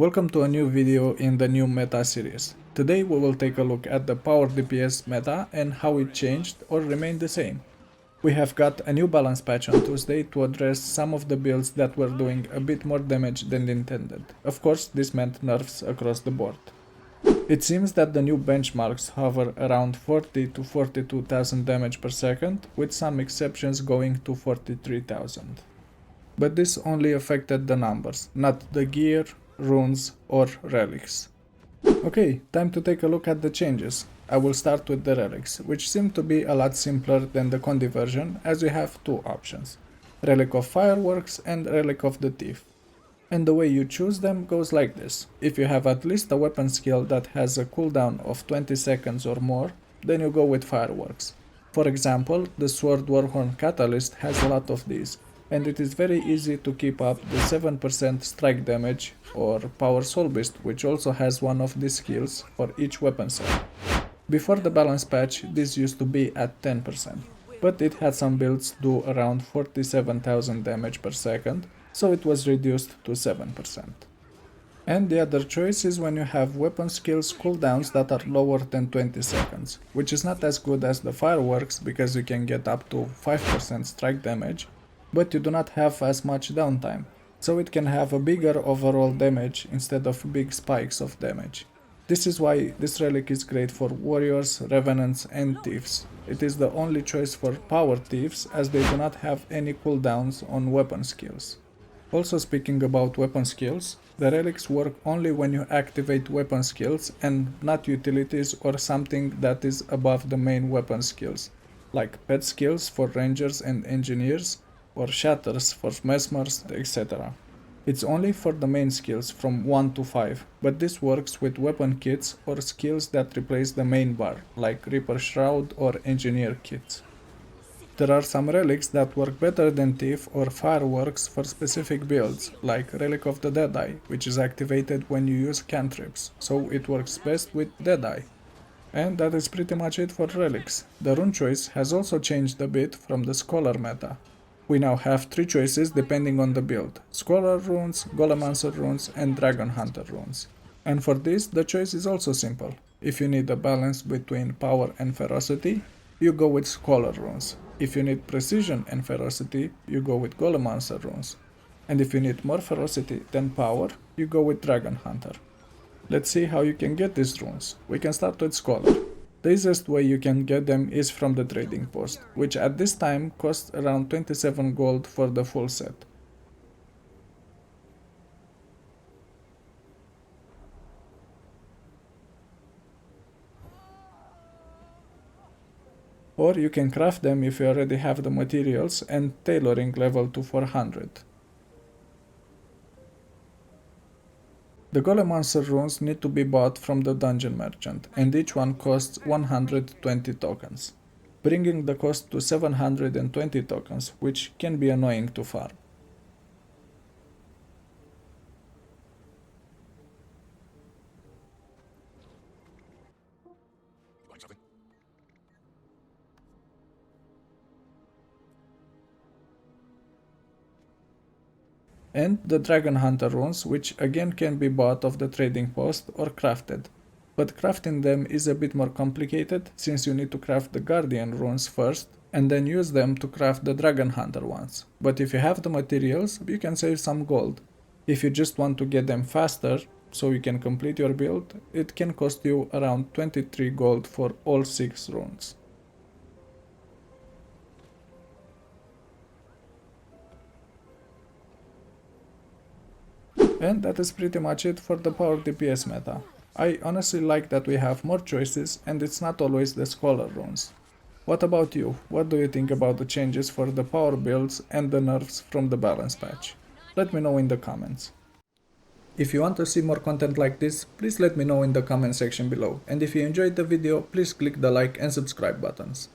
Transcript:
Welcome to a new video in the new meta series. Today we will take a look at the power DPS meta and how it changed or remained the same. We have got a new balance patch on Tuesday to address some of the builds that were doing a bit more damage than intended. Of course, this meant nerfs across the board. It seems that the new benchmarks hover around 40 to 42,000 damage per second, with some exceptions going to 43,000. But this only affected the numbers, not the gear, runes or relics. Okay, time to take a look at the changes. I will start with the relics, which seem to be a lot simpler than the Condi version, as we have two options: Relic of Fireworks and Relic of the Thief. And the way you choose them goes like this: if you have at least a weapon skill that has a cooldown of 20 seconds or more, then you go with Fireworks. For example, the Sword Warhorn Catalyst has a lot of these, and it is very easy to keep up the 7% strike damage, or Power Soul Beast, which also has one of these skills for each weapon set. Before the balance patch, this used to be at 10%, but it had some builds do around 47,000 damage per second, so it was reduced to 7%. And the other choice is when you have weapon skills cooldowns that are lower than 20 seconds, which is not as good as the Fireworks because you can get up to 5% strike damage, but you do not have as much downtime, so it can have a bigger overall damage instead of big spikes of damage. This is why this relic is great for warriors, revenants and thieves. It is the only choice for power thieves, as they do not have any cooldowns on weapon skills. Also, speaking about weapon skills, the relics work only when you activate weapon skills and not utilities or something that is above the main weapon skills, like pet skills for rangers and engineers, or shatters for mesmers, etc. It's only for the main skills from 1 to 5, but this works with weapon kits or skills that replace the main bar, like Reaper Shroud or Engineer kits. There are some relics that work better than Thief or Fireworks for specific builds, like Relic of the Deadeye, which is activated when you use cantrips, so it works best with Deadeye. And that is pretty much it for relics. The rune choice has also changed a bit from the Scholar meta. We now have 3 choices depending on the build: Scholar runes, Golemancer runes and Dragon Hunter runes. And for this, the choice is also simple. If you need a balance between power and ferocity, you go with Scholar runes. If you need precision and ferocity, you go with Golemancer runes. And if you need more ferocity than power, you go with Dragon Hunter. Let's see how you can get these runes. We can start with Scholar. The easiest way you can get them is from the trading post, which at this time costs around 27 gold for the full set. Or you can craft them if you already have the materials and tailoring level to 400. The Golemancer runes need to be bought from the dungeon merchant, and each one costs 120 tokens, bringing the cost to 720 tokens, which can be annoying to farm. And the Dragon Hunter runes, which again can be bought off the trading post or crafted. But crafting them is a bit more complicated, since you need to craft the Guardian runes first, and then use them to craft the Dragon Hunter ones. But if you have the materials, you can save some gold. If you just want to get them faster, so you can complete your build, it can cost you around 23 gold for all 6 runes. And that is pretty much it for the power DPS meta. I honestly like that we have more choices and it's not always the Scholar runes. What about you? What do you think about the changes for the power builds and the nerfs from the balance patch? Let me know in the comments. If you want to see more content like this, please let me know in the comment section below. And if you enjoyed the video, please click the like and subscribe buttons.